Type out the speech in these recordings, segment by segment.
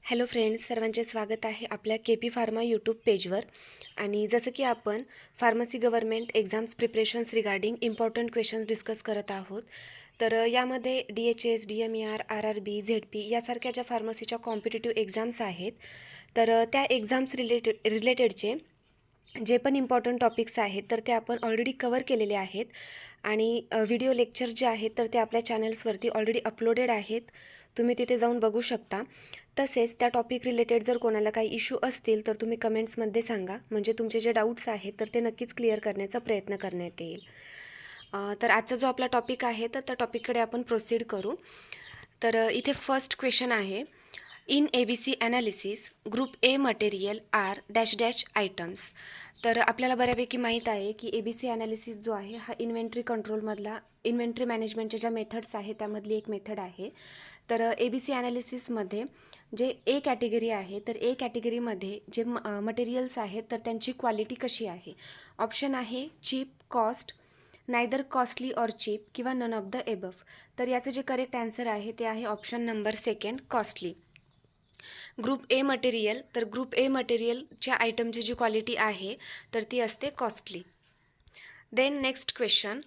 Hello friends, सर्वांचे स्वागत आहे आपल्या के पी फार्मा यूट्यूब पेजवर. आणि जसं की आपण pharmacy government exams preparations regarding important questions discuss करत आहोत. तर यामध्ये DHS, DMER, RRB, ZP यासारख्या ज्या फार्मसीच्या कॉम्पिटिटिव्ह एक्झाम्स आहेत, तर त्या एक्झाम्स रिलेटेडचे जे पण इम्पॉर्टंट टॉपिक्स आहेत तर ते आपण ऑलरेडी कवर केलेले आहेत. आणि व्हिडिओ लेक्चर जे आहेत तर ते आपल्या चॅनल्सवरती ऑलरेडी अपलोडेड आहेत, तुम्ही तिथे जाऊन बघू शकता. तसेच त्या टॉपिक रिलेटेड जर कोणाला काही इश्यू असतील तर तुम्ही कमेंट्समध्ये सांगा, म्हणजे तुमचे जे डाऊट्स आहेत तर ते नक्कीच क्लिअर करण्याचा प्रयत्न करण्यात येईल. तर आजचा जो आपला टॉपिक आहे तर त्या टॉपिककडे आपण प्रोसीड करू. तर इथे फर्स्ट क्वेश्चन आहे, in ABC analysis group A material are dash dash items. तर आपल्याला बऱ्यापैकी माहीत आहे की ABC ॲनालिसिस जो आहे हा इन्व्हेंटरी कंट्रोलमधला, इन्व्हेंटरी मॅनेजमेंटच्या ज्या मेथड्स आहे त्यामधली एक मेथड आहे. तर ABC ॲनालिसिसमध्ये जे ए कॅटेगरी आहे तर ए कॅटेगरीमध्ये जे मटेरियल्स आहेत तर त्यांची क्वालिटी कशी आहे. ऑप्शन आहे cheap, cost, neither costly or cheap किंवा नन ऑफ द एबव. तर याचं जे करेक्ट आन्सर आहे ते आहे option number second, costly. Group A material, तर ग्रुप ए मटेरियलच्या आयटमची जी क्वालिटी आहे तर ती असते costly. Then next question,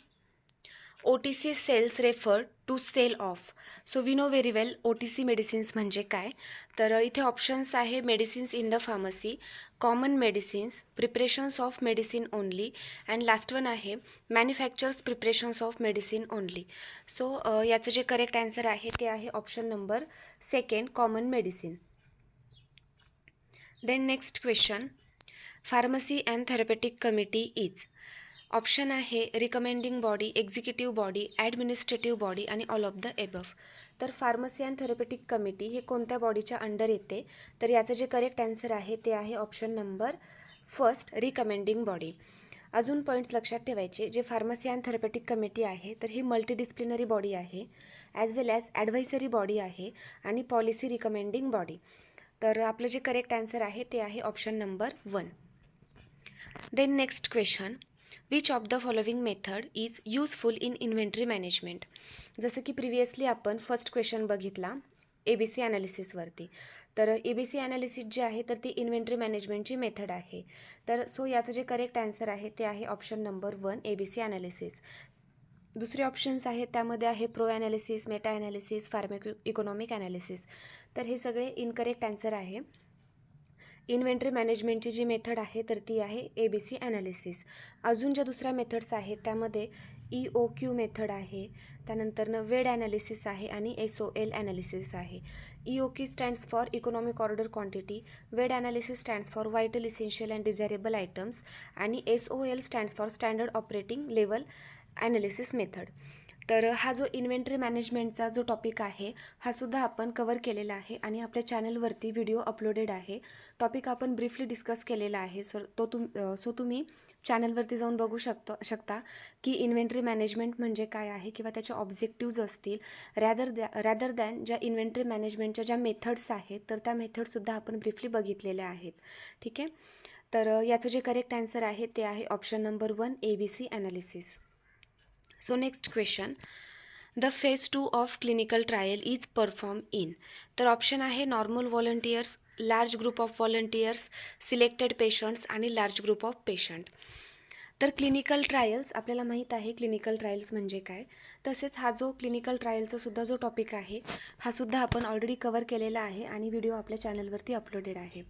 OTC sales refer to sale of. So we know very well OTC medicines म्हणजे काय. तर इथे ऑप्शन्स आहे medicines in the pharmacy, common medicines, preparations of medicine only, and last one आहे manufactures preparations of medicine only. So याचं जे correct answer आहे ते आहे option number second, common medicine. Then next question, pharmacy and therapeutic committee is. Option आहे recommending body, executive body, administrative body आणि all of the above. तर pharmacy and therapeutic committee हे कोणत्या बॉडीच्या अंडर येते. तर याचं जे करेक्ट आन्सर आहे ते आहे option number first, recommending body. अजून पॉईंट्स लक्षात ठेवायचे, जे फार्मसी अँड थेरपेटिक कमिटी आहे तर ही मल्टीडिसिप्लिनरी बॉडी आहे, ॲज वेल ॲज ॲडव्हायझरी बॉडी आहे आणि पॉलिसी रिकमेंडिंग बॉडी. तर आपलं जे करेक्ट आन्सर आहे ते आहे option number 1. Then next question, which of the following method is useful in inventory management. जसं की प्रिव्हियसली आपण फर्स्ट क्वेश्चन बघितला ABC ॲनालिसिसवरती. तर ABC ॲनालिसिस जे आहे तर ती इन्व्हेंटरी मॅनेजमेंटची मेथड आहे. तर सो याचं जे करेक्ट आन्सर आहे ते आहे ऑप्शन नंबर 1, ABC ॲनालिसिस. दुसरे ऑप्शन्स आहेत त्यामध्ये आहे pro analysis, meta analysis, pharmaco economic analysis. तर हे सगळे इनकरेक्ट आन्सर आहे. इन्व्हेंटरी मॅनेजमेंटची जी मेथड आहे तर ती आहे ABC ॲनालिसिस. अजून ज्या दुसऱ्या मेथड्स आहेत त्यामध्ये EOQ मेथड आहे, त्यानंतरनं वेड ॲनालिसिस आहे आणि SOL ॲनालिसिस आहे. EOQ stands for economic order quantity, VED analysis stands for vital, essential and desirable items आणि SOL stands for standard operating level analysis method. तर हा जो इन्व्हेंटरी मॅनेजमेंटचा जो टॉपिक आहे हा सुद्धा आपण कवर केलेला आहे आणि आपल्या चॅनलवरती व्हिडिओ अपलोडेड आहे. टॉपिक आपण ब्रीफली डिस्कस केलेला आहे. सो तुम्ही चॅनलवरती जाऊन बघू शकता की इन्व्हेंटरी मॅनेजमेंट म्हणजे काय आहे किंवा त्याचे ऑब्जेक्टिव्ज असतील, रॅदर दॅन ज्या इन्व्हेंटरी मॅनेजमेंटच्या ज्या मेथड्स आहेत तर त्या मेथडसुद्धा आपण ब्रीफली बघितलेल्या आहेत. ठीक आहे. तर याचं जे करेक्ट आन्सर आहे ते आहे option number 1, ABC analysis. So next question, the phase 2 of clinical trial is perform in. तर ऑप्शन आहे normal volunteers, large group of volunteers, selected patients आणि लार्ज ग्रुप ऑफ पेशंट. तर क्लिनिकल ट्रायल्स आपल्याला माहीत आहे क्लिनिकल ट्रायल्स म्हणजे काय. तसेच हा जो क्लिनिकल ट्रायलचा सुद्धा जो टॉपिक आहे हा सुद्धा आपण ऑलरेडी कवर केलेला आहे आणि व्हिडिओ आपल्या चॅनलवरती अपलोडेड आहे,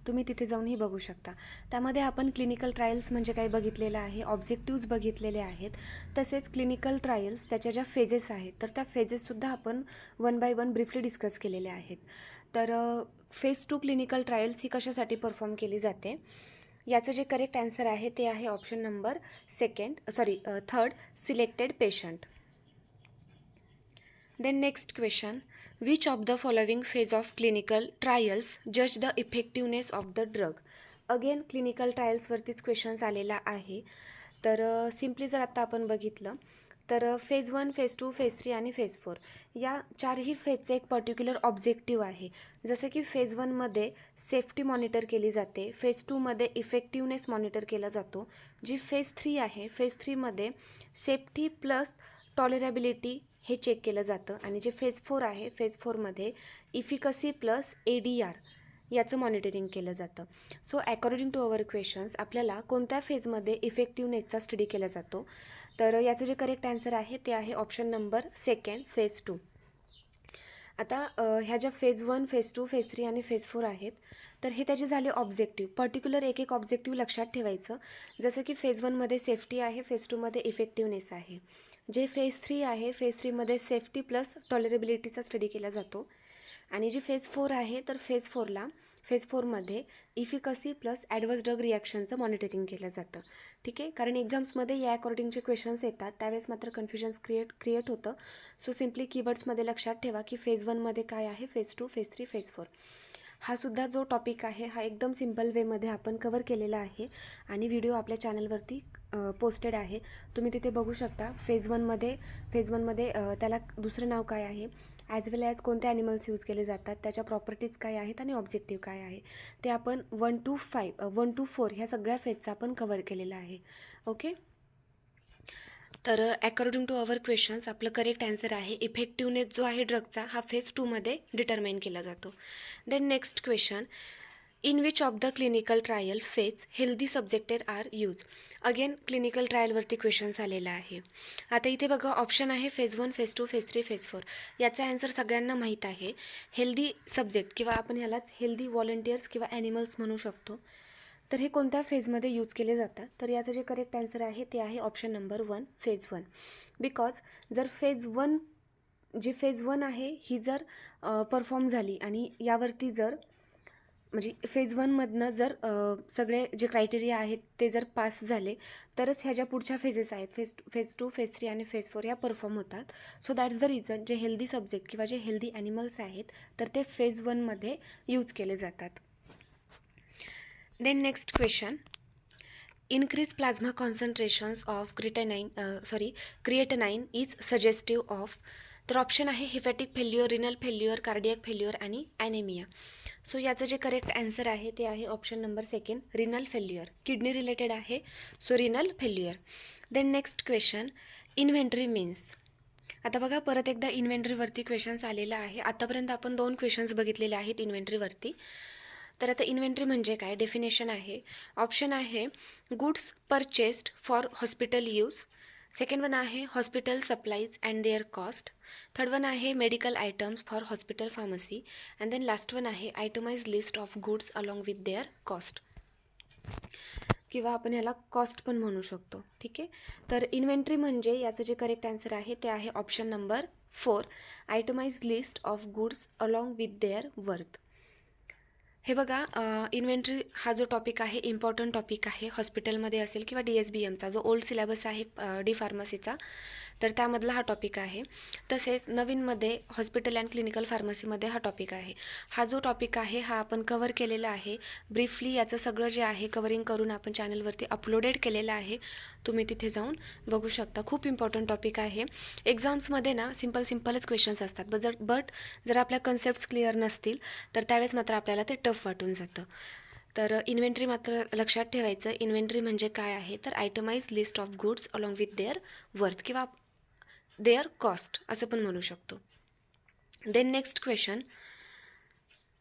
तुम्ही तिथे जाऊनही बघू शकता. त्यामध्ये आपण क्लिनिकल ट्रायल्स म्हणजे काय बघितलेलं आहे, ऑब्जेक्टिव्ज बघितलेले आहेत. तसेच क्लिनिकल ट्रायल्स त्याच्या ज्या फेजेस आहेत तर त्या फेजेससुद्धा आपण 1 बाय 1 ब्रीफली डिस्कस केलेले आहेत. तर फेज 2 क्लिनिकल ट्रायल्स ही कशासाठी परफॉर्म केली जाते. याचं जे करेक्ट आन्सर आहे ते आहे option number third, selected patient. Then next question, which of the following phase of clinical trials जज the effectiveness of the drug. Again clinical ट्रायल्सवरतीच क्वेश्चन्स आलेला आहे. तर सिम्पली जर आता आपण बघितलं तर फेज 1, फेज 2, फेज 3 आणि फेज 4 या चारही फेजचे एक पर्टिक्युलर ऑब्जेक्टिव्ह आहे. जसं की फेज 1मध्ये सेफ्टी मॉनिटर केली जाते, फेज 2मध्ये इफेक्टिवनेस मॉनिटर केला जातो. जी फेज 3 आहे, फेज 3मध्ये सेफ्टी प्लस टॉलरेबिलिटी हे चेक केलं जातं. आणि जे फेज 4 आहे, फेज 4मध्ये इफिकसी प्लस ADR याचं मॉनिटरिंग केलं जातं. So according to our questions आपल्याला कोणत्या फेजमध्ये इफेक्टिव्हनेसचा स्टडी केला जातो, तर याचं जे करेक्ट आन्सर आहे ते आहे ऑप्शन नंबर 2 फेज 2. आता ह्या ज्या फेज 1, फेज 2, फेज 3 आणि फेज 4 आहेत, तर हे त्याचे झाले ऑब्जेक्टिव्ह. पर्टिक्युलर एक एक ऑब्जेक्टिव्ह लक्षात ठेवायचं. जसं की फेज 1मध्ये सेफ्टी आहे, फेज 2मध्ये इफेक्टिव्हनेस आहे. जे फेज 3 आहे, फेज 3मध्ये सेफ्टी प्लस टॉलरेबिलिटीचा स्टडी केला जातो. आणि जी फेज 4 आहे, तर फेज 4मध्ये इफिकसी प्लस ॲडवर्स ड्रग रिॲक्शनचं मॉनिटरिंग केलं जातं. ठीक आहे, कारण एक्झाम्समध्ये या अकॉर्डिंगचे क्वेश्चन्स येतात, त्यावेळेस मात्र कन्फ्युजन्स क्रिएट होतं. सो सिम्पली कीवर्ड्समध्ये लक्षात ठेवा की फेज 1मध्ये काय आहे, फेज 2, फेज 3, फेज 4. हा सुद्धा जो टॉपिक आहे हा एकदम सिम्पल वेमध्ये आपण कवर केलेला आहे आणि व्हिडिओ आपल्या चॅनलवरती पोस्टेड आहे. तुम्ही तिथे बघू शकता. फेज 1मध्ये त्याला दुसरं नाव काय आहे, ॲज वेल ॲज कोणते ॲनिमल्स यूज केले जातात, त्याच्या प्रॉपर्टीज काय आहेत आणि ऑब्जेक्टिव्ह काय आहे, ते आपण 1 to 4 ह्या सगळ्या फेजचा आपण कवर केलेला आहे. ओके, तर अकॉर्डिंग टू अवर क्वेश्चन्स आपलं करेक्ट आन्सर आहे इफेक्टिव्हनेस जो आहे ड्रगचा हा फेज 2मध्ये डिटरमाइन केला जातो. Then next question, in which of the clinical trial phase healthy subjected are use. Again clinical ट्रायलवरती क्वेश्चन्स आलेला आहे. आता इथे बघा ऑप्शन आहे फेज 1, फेज 2, फेज 3, फेज 4. याचा आन्सर सगळ्यांना माहीत आहे. हेल्दी सब्जेक्ट किंवा आपण ह्यालाच हेल्दी व्हॉलंटियर्स किंवा ॲनिमल्स म्हणू शकतो. तर हे कोणत्या फेजमध्ये यूज केले जातात, तर याचं जे करेक्ट आन्सर आहे ते आहे ऑप्शन नंबर 1 फेज 1. बिकॉज जर फेज 1 आहे ही जर परफॉर्म झाली आणि यावरती जर म्हणजे फेज 1मधनं जर सगळे जे क्रायटेरिया आहेत ते जर पास झाले तरच ह्या ज्या पुढच्या फेजेस आहेत फेज 2, फेज 3 आणि फेज 4 या परफॉर्म होतात. सो दॅट्स द रिझन जे हेल्दी सब्जेक्ट किंवा जे हेल्दी ॲनिमल्स आहेत तर ते फेज 1मध्ये यूज केले जातात. Then next question, increased plasma concentrations of creatinine is suggestive of. तर ऑप्शन आहे hepatic failure, renal failure, cardiac failure आणि ॲनेमिया. सो याचं जे करेक्ट आन्सर आहे ते आहे option number 2 renal failure. Kidney related आहे, so renal failure. Then next question, inventory means. आता बघा परत एकदा इन्व्हेंटरीवरती क्वेश्चन्स आलेला आहे. आतापर्यंत आपण 2 क्वेश्चन्स बघितलेले आहेत इन्व्हेंटरीवरती. तर आता इन्व्हेंटरी म्हणजे काय, डेफिनेशन आहे. ऑप्शन आहे goods purchased for hospital use. Second one आहे hospital supplies and their cost. Third one आहे medical items for hospital pharmacy. And then last one आहे itemise list of goods along with their cost, किंवा आपण ह्याला cost पण म्हणू शकतो. ठीक आहे, तर इन्व्हेंटरी म्हणजे याचं जे करेक्ट आन्सर आहे ते आहे option number 4 itemise list of goods along with their worth. हे बघा इन्व्हेंटरी हा जो टॉपिक आहे इम्पॉर्टंट टॉपिक आहे. हॉस्पिटलमध्ये असेल किंवा DSBMचा जो ओल्ड सिलेबस आहे डी फार्मसीचा, तर त्यामधला हा टॉपिक आहे. तसेच नवीनमध्ये हॉस्पिटल अँड क्लिनिकल फार्मसीमध्ये हा टॉपिक आहे. हा जो टॉपिक आहे हा आपण कवर केलेला आहे ब्रीफली. याचं सगळं जे आहे कवरिंग करून आपण चॅनलवरती अपलोडेड केलेलं आहे. तुम्ही तिथे जाऊन बघू शकता. खूप इम्पॉर्टंट टॉपिक आहे. एक्झाम्समध्ये ना सिम्पलच क्वेश्चन्स असतात, बट जर आपल्या कन्सेप्ट्स क्लिअर नसतील तर त्यावेळेस मात्र आपल्याला ते टफ वाटून जातं. तर इन्व्हेंटरी मात्र लक्षात ठेवायचं. इन्व्हेंटरी म्हणजे काय आहे, तर itemise list of goods along with their worth किंवा देअर कॉस्ट असं पण म्हणू शकतो. Then next question,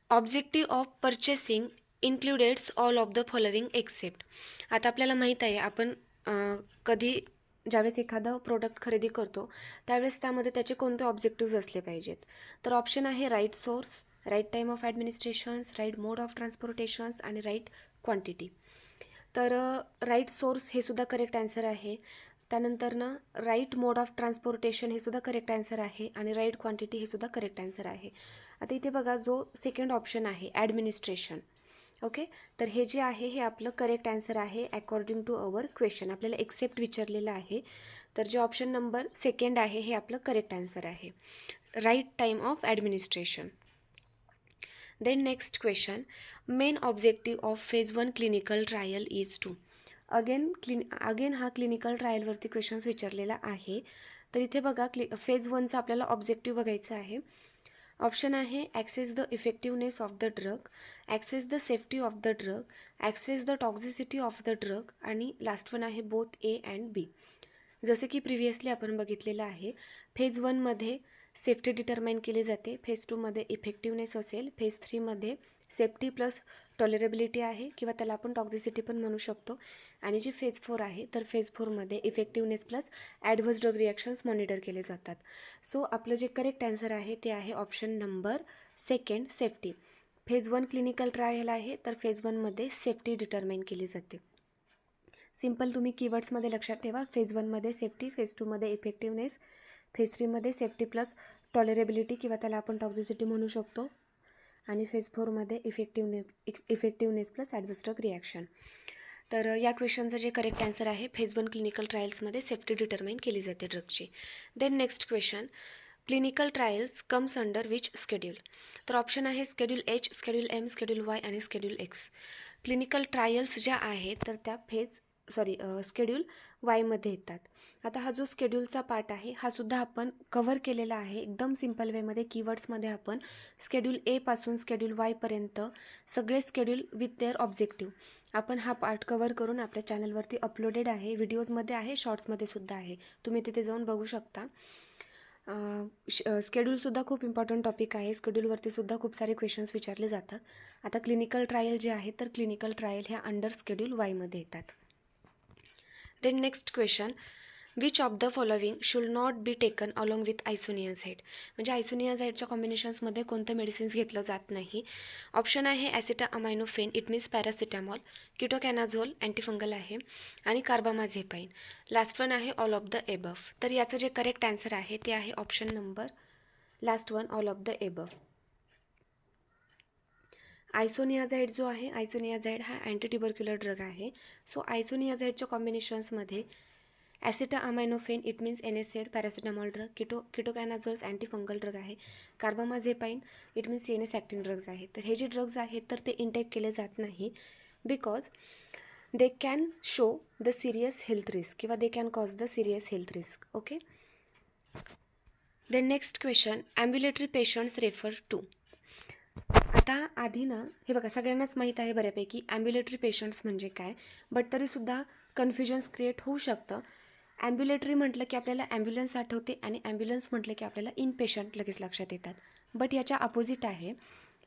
objective of purchasing includes all of the following except. आता आपल्याला माहीत आहे आपण कधी ज्यावेळेस एखादं प्रोडक्ट खरेदी करतो त्यावेळेस त्यामध्ये त्याचे कोणते ऑब्जेक्टिव्ज असले पाहिजेत. तर ऑप्शन आहे right source, right time of administrations, right mode of transportations आणि राईट क्वांटिटी. तर राईट सोर्स हे सुद्धा करेक्ट आन्सर आहे. त्यानंतर ना राईट मोड ऑफ ट्रान्सपोर्टेशन हे सुद्धा करेक्ट आन्सर आहे आणि राईट क्वांटिटी हे सुद्धा करेक्ट आन्सर आहे. आता इथे बघा जो सेकंड ऑप्शन आहे ॲडमिनिस्ट्रेशन. ओके, तर हे जे आहे हे आपलं करेक्ट आन्सर आहे अकॉर्डिंग टू अवर क्वेश्चन. आपल्याला एक्सेप्ट विचारलेलं आहे, तर जे ऑप्शन नंबर 2 आहे हे आपलं करेक्ट आन्सर आहे, right time of administration. Then next question, main objective of phase 1 clinical trial is to. Again हा क्लिनिकल ट्रायलवरती क्वेश्चन्स विचारलेला आहे. तर इथे बघा फेज 1चा आपल्याला ऑब्जेक्टिव्ह बघायचा आहे. ऑप्शन आहे assess the effectiveness of the drug, assess the safety of the drug, assess the toxicity of the drug आणि लास्ट वन आहे बोथ A अँड B. जसे की प्रिव्हियसली आपण बघितलेलं आहे, फेज 1मध्ये सेफ्टी डिटरमाइन केली जाते, फेज 2मध्ये इफेक्टिवनेस असेल, फेज 3मध्ये सेफ्टी प्लस टॉलरेबिलिटी आहे किंवा त्याला आपण टॉक्झिसिटी पण म्हणू शकतो, आणि जी फेज 4 आहे तर फेज 4मध्ये effectiveness plus adverse drug reactions monitor केले जातात. सो आपलं जे करेक्ट आन्सर आहे ते आहे option number second, safety. Phase 1 clinical trial आहे, तर फेज 1मध्ये सेफ्टी डिटरमाइन केली जाते. सिम्पल तुम्ही कीवर्ड्समध्ये लक्षात ठेवा, फेज 1मध्ये सेफ्टी, फेज 2मध्ये इफेक्टिवनेस, फेज 3मध्ये सेफ्टी प्लस टॉलरेबिलिटी किंवा त्याला आपण टॉक्झिसिटी म्हणू शकतो, आणि फेज 4मध्ये effectiveness plus adverse drug reaction. तर या क्वेश्चनचं जे करेक्ट आन्सर आहे, फेज 1 क्लिनिकल ट्रायल्समध्ये सेफ्टी डिटरमाइन केली जाते ड्रगची. Then next question, clinical trials comes under which schedule? तर ऑप्शन आहे schedule H, schedule M, schedule Y आणि स्केड्यूल एक्स. क्लिनिकल ट्रायल्स ज्या आहेत तर त्या स्केड्यूल वायमध्ये येतात. आता हा जो स्केड्यूलचा पार्ट आहे हा सुद्धा आपण कव्हर केलेला आहे एकदम सिम्पल वेमध्ये, कीवर्ड्समध्ये आपण स्केड्यूल ए पासून स्केड्यूल वायपर्यंत सगळे स्केड्यूल विथ देअर ऑब्जेक्टिव्ह आपण हा पार्ट कव्हर करून आपल्या चॅनलवरती अपलोडेड आहे, व्हिडिओजमध्ये आहे, शॉर्ट्समध्ये सुद्धा आहे, तुम्ही तिथे जाऊन बघू शकता. स्केड्यूलसुद्धा खूप इम्पॉर्टंट टॉपिक आहे, स्केड्यूलवरती सुद्धा खूप सारे क्वेश्चन्स विचारले जातात. आता क्लिनिकल ट्रायल जे आहे तर क्लिनिकल ट्रायल ह्या अंडर स्केड्यूल वायमध्ये येतात. Then next question, which of the following should not be taken along with isoniazid? म्हणजे आयसोनियाझाईडच्या कॉम्बिनेशन्समध्ये कोणतं मेडिसिन्स घेतलं जात नाही. ऑप्शन आहे acetaminophen, it means paracetamol, ketoconazole antifungal आहे, आणि कार्बामाझेपाईन. लास्ट वन आहे ऑल ऑफ द एबव. तर याचं जे करेक्ट आन्सर आहे ते आहे option number last one, all of the above. Isoniazid जो आहे, आयसोनियाझाईड हा अँटीट्युबरक्युलर ड्रग आहे. सो आयसोनियाझाईडच्या कॉम्बिनेशन्समध्ये acetaminophen, it means NSAID paracetamol drug, ketoconazoles antifungal drug आहे, carbamazepine it means CNS acting drugs आहेत. तर हे जे ड्रग्ज आहेत तर ते इंटेक केले जात नाही, because they can show the serious health risk किंवा they can cause the serious health risk. Okay. Then next question, ambulatory patients refer to. आता आधी ना, हे बघा सगळ्यांनाच माहीत आहे बऱ्यापैकी ॲम्ब्युलेटरी पेशंट्स म्हणजे काय, बट तरीसुद्धा कन्फ्युजन्स क्रिएट होऊ शकतं. ॲम्ब्युलेटरी म्हटलं की आपल्याला ॲम्ब्युलन्स आठवते, आणि ॲम्ब्युलन्स म्हटलं की आपल्याला इनपेशंट लगेच लक्षात येतात, बट याच्या अपोजिट आहे.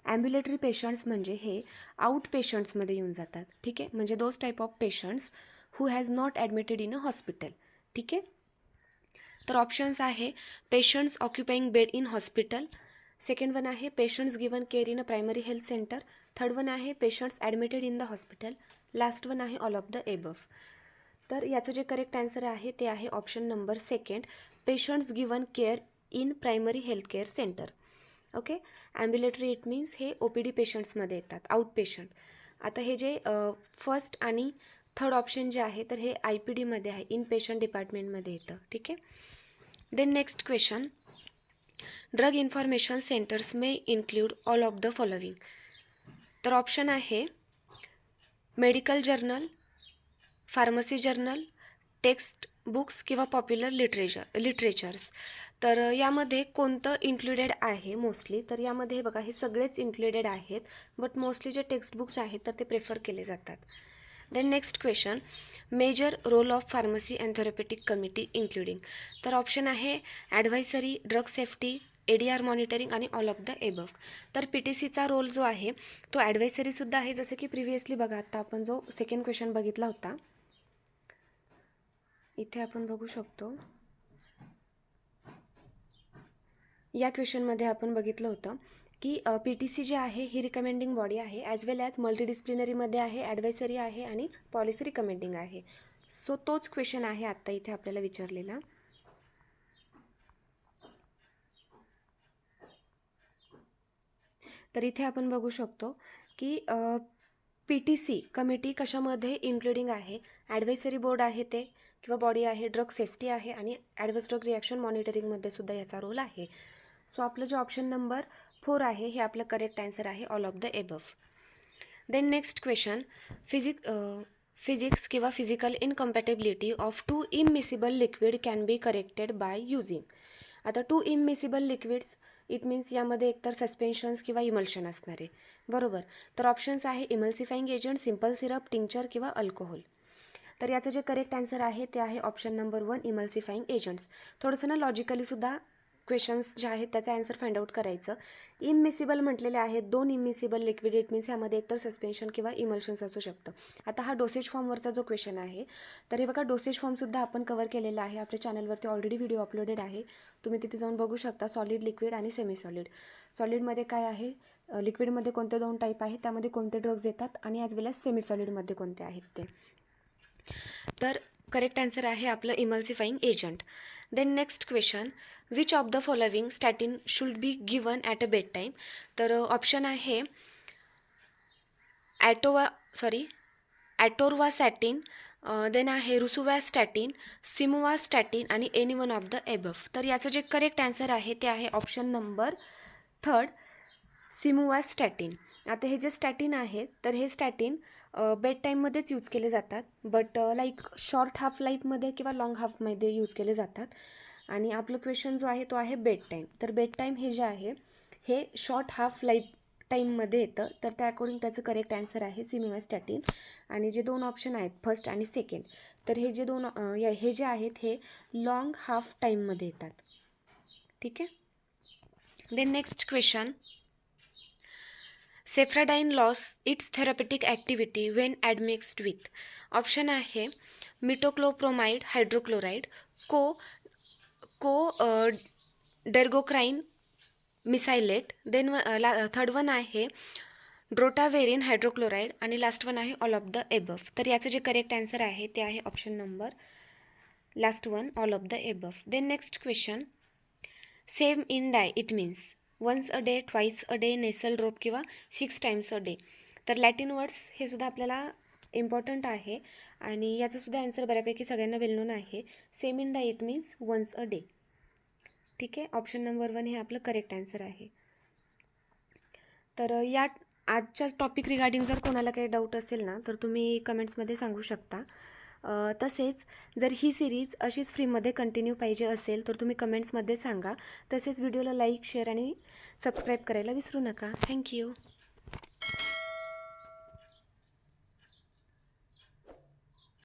ॲम्ब्युलेटरी पेशंट्स म्हणजे हे आउट पेशंट्समध्ये येऊन जातात. ठीक आहे, म्हणजे those type of patients who has not admitted in a hospital. ठीक आहे, तर ऑप्शन्स आहे patients occupying bed in hospital, second one आहे patients given care in a primary health centre, third one आहे patients admitted in the hospital, last one आहे all of the above. तर याचं जे करेक्ट आन्सर आहे ते आहे option number second, patients given care in primary health care centre. Okay. ॲम्ब्युलेटरी it means हे OPD पेशंट्समध्ये येतात, आउट पेशंट. आता हे जे फर्स्ट आणि थर्ड ऑप्शन जे आहे तर हे IPDमध्ये आहे, इन पेशंट डिपार्टमेंटमध्ये येतं. ठीक आहे. Then next question, drug information centers may include all of the following. तर ऑप्शन आहे medical journal, pharmacy journal, text books किंवा पॉप्युलर लिटरेचर्स. तर यामध्ये कोणतं इन्क्लुडेड आहे मोस्टली? तर यामध्ये हे बघा हे सगळेच इन्क्लुडेड आहेत, बट मोस्टली जे टेक्स्ट बुक्स आहेत तर ते प्रेफर केले जातात. Then next question, major role of pharmacy and therapeutic committee including. तर ऑप्शन आहे advisory, drug safety, ADR monitoring आणि ऑल ऑफ द एबव. तर PTCचा रोल जो आहे तो ॲडव्हायसरीसुद्धा आहे, जसं की प्रिव्हियसली बघा आता आपण जो सेकंड क्वेश्चन बघितला होता इथे आपण बघू शकतो, या क्वेश्चनमध्ये आपण बघितलं होतं की PTC जे आहे ही रिकमेंडिंग बॉडी आहे, ॲज वेल ॲज मल्टीडिसिप्लिनरीमध्ये आहे, ॲडव्हायसरी आहे आणि पॉलिसी रिकमेंडिंग आहे. सो तोच क्वेश्चन आहे आत्ता इथे आपल्याला विचारलेला. तर इथे आपण बघू शकतो की PTC कमिटी कशामध्ये इन्क्लुडिंग आहे, ॲडव्हायसरी बोर्ड आहे ते किंवा बॉडी आहे, ड्रग सेफ्टी आहे, आणि ॲडव्हर्स ड्रग रिॲक्शन मॉनिटरिंगमध्ये सुद्धा याचा रोल आहे. सो आपलं जे ऑप्शन नंबर 4 आहे हे आपलं करेक्ट आन्सर आहे, all of the above. Then next question, physics किंवा physical incompatibility of 2 immiscible liquid can be corrected by using. आता 2 इममिसिबल लिक्विड्स इट मीन्स यामध्ये एकतर सस्पेन्शन्स किंवा इमल्शन असणार आहे, बरोबर. तर ऑप्शन्स आहे emulsifying agent, simple syrup, tincture किंवा अल्कोहोल. तर याचं जे करेक्ट आन्सर आहे ते आहे ऑप्शन नंबर 1 इमल्सिफाईंग एजंट्स. थोडंसं ना लॉजिकलीसुद्धा क्वेश्चन्स जे आहेत त्याचं आन्सर फाइंड आउट करायचं. इममिसिबल म्हटलेले आहेत 2 इममिसिबल लिक्विड. इट मीन्स यामध्ये एकतर सस्पेन्शन किंवा इमल्शन्स असू शकतं. आता हा डोसेज फॉर्मवरचा जो क्वेश्चन आहे तर हे बघा डोसेज फॉर्मसुद्धा आपण कवर केलेला आहे. आपल्या चॅनलवरती ऑलरेडी व्हिडिओ अपलोडेड आहे, तुम्ही तिथे जाऊन बघू शकता. सॉलिड, लिक्विड आणि सेमी सॉलिड. सॉलिडमध्ये काय आहे, लिक्विडमध्ये कोणते 2 टाईप आहेत, त्यामध्ये कोणते ड्रग्ज येतात आणि ॲज वेल एज सेमी सॉलिडमध्ये कोणते आहेत ते. तर करेक्ट आन्सर आहे आपलं emulsifying agent. Then next question, which of the following statin should be given at a bed time. तर ऑप्शन आहे ॲटोरवास्टॅटिन, देन आहे रुसुवास्टॅटिन, सिमुवास्टॅटिन आणि any one of the above. तर याचं जे करेक्ट आन्सर आहे ते आहे ऑप्शन नंबर 3 सिमुवास्टॅटिन. आता हे जे स्टॅटिन आहेत तर हे स्टॅटिन बेड टाईममध्येच यूज केले जातात, बट लाईक शॉर्ट हाफ लाईफमध्ये किंवा लॉंग हाफमध्ये यूज केले जातात. आणि आपलं क्वेश्चन जो आहे तो आहे बेड टाईम. तर बेड टाईम हे जे आहे हे शॉर्ट हाफ लाईफ टाईममध्ये येतं, तर त्या अकॉर्डिंग त्याचं करेक्ट आन्सर आहे सिमुवास्टॅटिन. आणि जे 2 ऑप्शन आहेत फर्स्ट आणि सेकंड, तर हे जे हे जे आहेत हे लॉंग हाफ टाईममध्ये येतात. ठीक आहे. Then next question, cefradine loses its therapeutic activity when admixed with. Option आहे metoclopramide hydrochloride, dergocrine mesylate, then third one आहे ड्रोटावेरिन हायड्रोक्लोराइड आणि लास्ट वन आहे ऑल ऑफ द एबव. तर याचं जे करेक्ट आन्सर आहे ते आहे option number last one all of the above. Then next question, semel in die it means once a day, twice a day, nasal drop किंवा 6 times a day. तर Latin words हे सुद्धा आपल्याला important आहे आणि याचं सुद्धा आन्सर बऱ्यापैकी सगळ्यांना वेल नोन आहे. Same in die it means once a day. ठीक आहे, ऑप्शन नंबर 1 हे आपलं करेक्ट आन्सर आहे. तर या आजच्या टॉपिक रिगार्डिंग जर कोणाला काही डाऊट असेल ना तर तुम्ही कमेंट्समध्ये सांगू शकता. तसेच जर ही सिरीज अशीच फ्रीमध्ये कंटिन्यू पाहिजे असेल तर तुम्ही कमेंट्समध्ये सांगा. तसेच व्हिडिओला लाईक, शेअर आणि सबस्क्राईब करायला विसरू नका. थँक्यू.